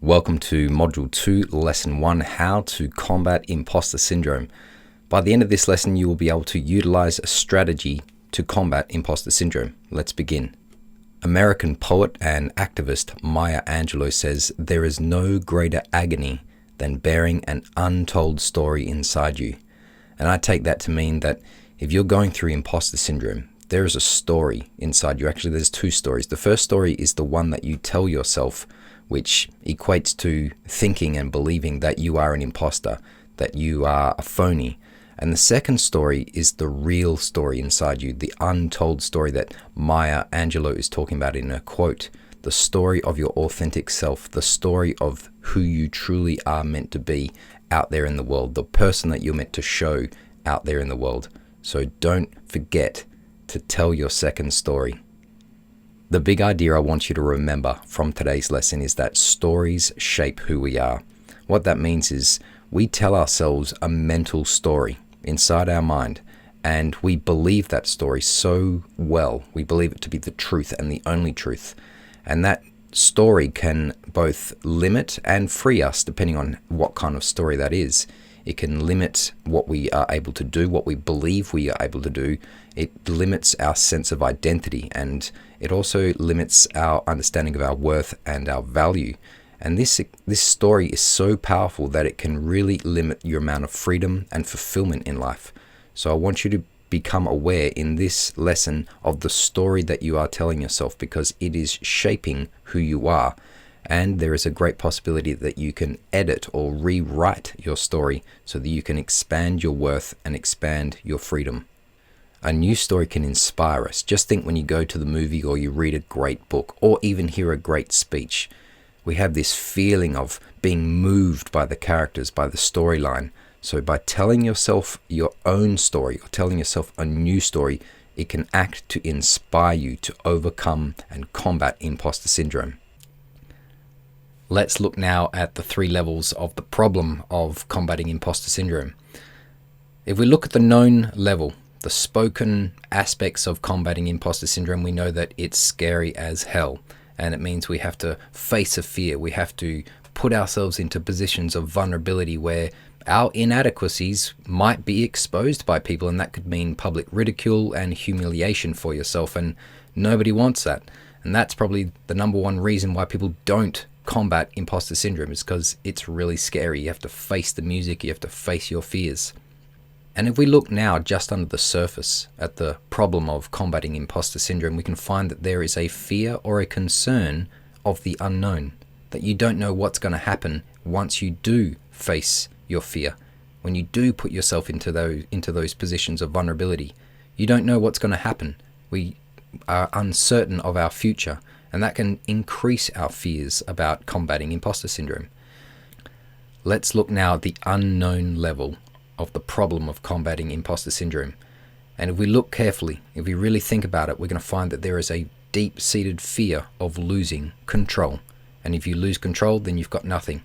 Welcome to Module 2, Lesson 1, How to Combat Imposter Syndrome. By the end of this lesson, you will be able to utilize a strategy to combat imposter syndrome. Let's begin. American poet and activist Maya Angelou says, "There is no greater agony than bearing an untold story inside you." And I take that to mean that if you're going through imposter syndrome, there is a story inside you. Actually, there's two stories. The first story is the one that you tell yourself, which equates to thinking and believing that you are an imposter, that you are a phony. And the second story is the real story inside you, the untold story that Maya Angelou is talking about in her quote, the story of your authentic self, the story of who you truly are meant to be out there in the world, the person that you're meant to show out there in the world. So don't forget to tell your second story. The big idea I want you to remember from today's lesson is that stories shape who we are. What that means is we tell ourselves a mental story inside our mind, and we believe that story so well. We believe it to be the truth and the only truth. And that story can both limit and free us depending on what kind of story that is. It can limit what we are able to do, what we believe we are able to do. It limits our sense of identity, and it also limits our understanding of our worth and our value. And this story is so powerful that it can really limit your amount of freedom and fulfillment in life. So I want you to become aware in this lesson of the story that you are telling yourself, because it is shaping who you are. And there is a great possibility that you can edit or rewrite your story so that you can expand your worth and expand your freedom. A new story can inspire us. Just think when you go to the movie or you read a great book or even hear a great speech. We have this feeling of being moved by the characters, by the storyline. So by telling yourself your own story or telling yourself a new story, it can act to inspire you to overcome and combat imposter syndrome. Let's look now at the three levels of the problem of combating imposter syndrome. If we look at the known level, the spoken aspects of combating imposter syndrome, we know that it's scary as hell. And it means we have to face a fear. We have to put ourselves into positions of vulnerability where our inadequacies might be exposed by people, and that could mean public ridicule and humiliation for yourself. And nobody wants that. And that's probably the number one reason why people don't combat imposter syndrome, is because it's really scary. You have to face the music, you have to face your fears. And if we look now just under the surface at the problem of combating imposter syndrome, we can find that there is a fear or a concern of the unknown, that you don't know what's going to happen once you do face your fear. When you do put yourself into those positions of vulnerability, you don't know what's going to happen. We are uncertain of our future, and that can increase our fears about combating imposter syndrome. Let's look now at the unknown level of the problem of combating imposter syndrome. And if we look carefully, if we really think about it, we're going to find that there is a deep-seated fear of losing control. And if you lose control, then you've got nothing.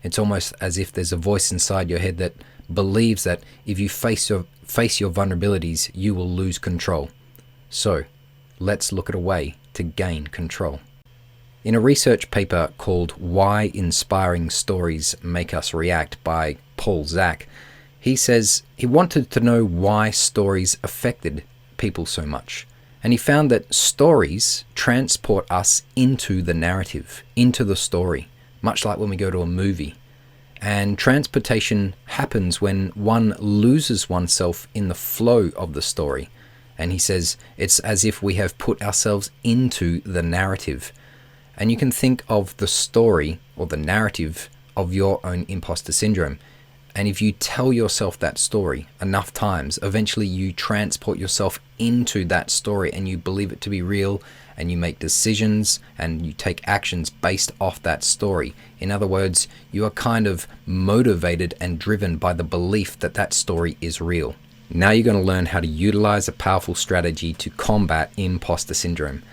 It's almost as if there's a voice inside your head that believes that if you face your vulnerabilities, you will lose control. So let's look at a way to gain control. In a research paper called Why Inspiring Stories Make Us React by Zack, he says he wanted to know why stories affected people so much. And he found that stories transport us into the narrative, into the story, much like when we go to a movie. And transportation happens when one loses oneself in the flow of the story. And he says it's as if we have put ourselves into the narrative. And you can think of the story or the narrative of your own imposter syndrome. And if you tell yourself that story enough times, eventually you transport yourself into that story and you believe it to be real, and you make decisions and you take actions based off that story. In other words, you are kind of motivated and driven by the belief that that story is real. Now you're going to learn how to utilize a powerful strategy to combat imposter syndrome.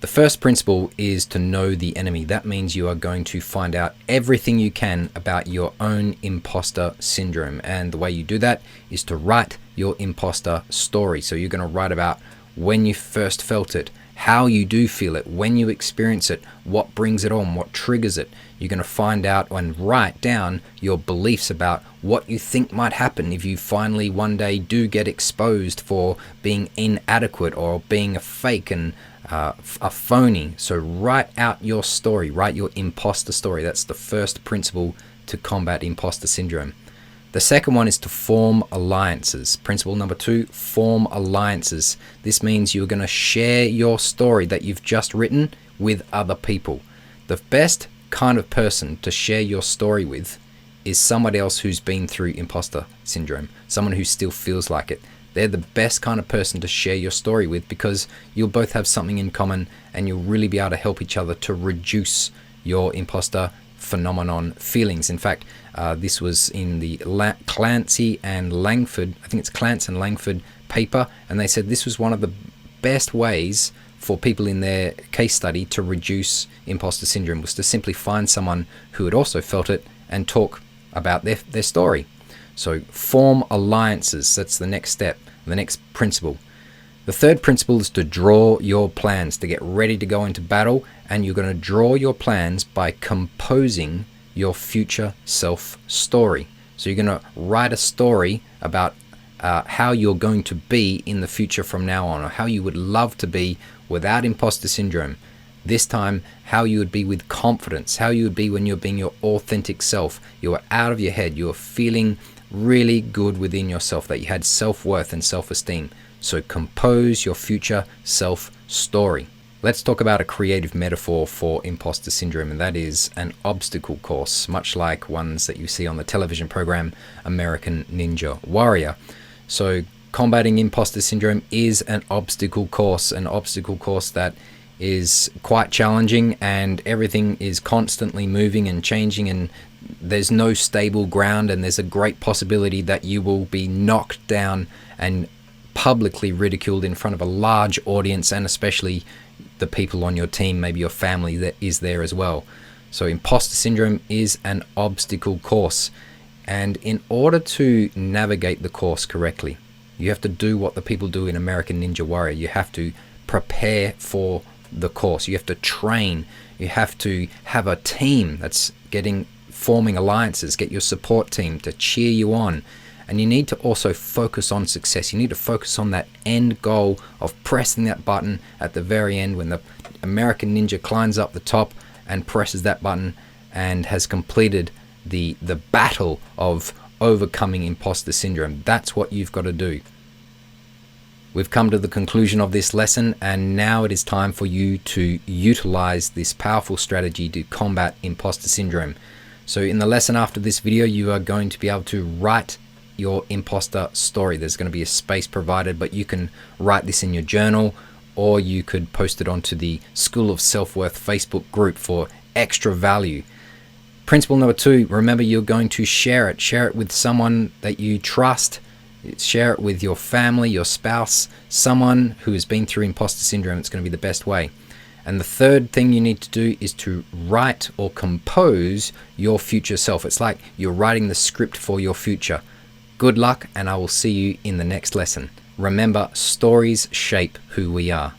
The first principle is to know the enemy. That means you are going to find out everything you can about your own imposter syndrome. And the way you do that is to write your imposter story. So you're going to write about when you first felt it how you do feel it, when you experience it, what brings it on, what triggers it. You're going to find out and write down your beliefs about what you think might happen if you finally one day do get exposed for being inadequate or being a fake and a phony. So write out your story, write your imposter story. That's the first principle to combat imposter syndrome. The second one is to form alliances. Principle number 2, form alliances. This means you're going to share your story that you've just written with other people. The best kind of person to share your story with is somebody else who's been through imposter syndrome, someone who still feels like it. They're the best kind of person to share your story with because you'll both have something in common and you'll really be able to help each other to reduce your imposter phenomenon feelings. In fact, this was in the Clancy and Langford, I think it's Clance and Langford paper, and they said this was one of the best ways for people in their case study to reduce imposter syndrome, was to simply find someone who had also felt it and talk about their story. So form alliances, that's the next step, the next principle. The third principle is to draw your plans, to get ready to go into battle, and you're going to draw your plans by composing your future self story. So you're going to write a story about how you're going to be in the future from now on, or how you would love to be without imposter syndrome. This time, how you would be with confidence, how you would be when you're being your authentic self. You are out of your head, you are feeling really good within yourself, that you had self-worth and self-esteem. So compose your future self story. Let's talk about a creative metaphor for imposter syndrome, and that is an obstacle course, much like ones that you see on the television program American Ninja Warrior. So combating imposter syndrome is an obstacle course that is quite challenging, and everything is constantly moving and changing, and there's no stable ground, and there's a great possibility that you will be knocked down and publicly ridiculed in front of a large audience, and especially the people on your team, maybe your family that is there as well. So imposter syndrome is an obstacle course, and in order to navigate the course correctly, you have to do what the people do in American Ninja Warrior. You have to prepare for the course. You have to train. You have to have a team that's forming alliances, get your support team to cheer you on. And you need to also focus on success. You need to focus on that end goal of pressing that button at the very end when the American Ninja climbs up the top and presses that button and has completed the battle of overcoming imposter syndrome. That's what you've got to do. We've come to the conclusion of this lesson, and now it is time for you to utilize this powerful strategy to combat imposter syndrome. So in the lesson after this video, you are going to be able to write your imposter story. There's going to be a space provided, but you can write this in your journal, or you could post it onto the School of Self Worth Facebook group for extra value. Principle number 2, remember, you're going to share it. Share it with someone that you trust. Share it with your family, your spouse, someone who has been through imposter syndrome. It's going to be the best way. And the third thing you need to do is to write or compose your future self. It's like you're writing the script for your future. Good luck, and I will see you in the next lesson. Remember, stories shape who we are.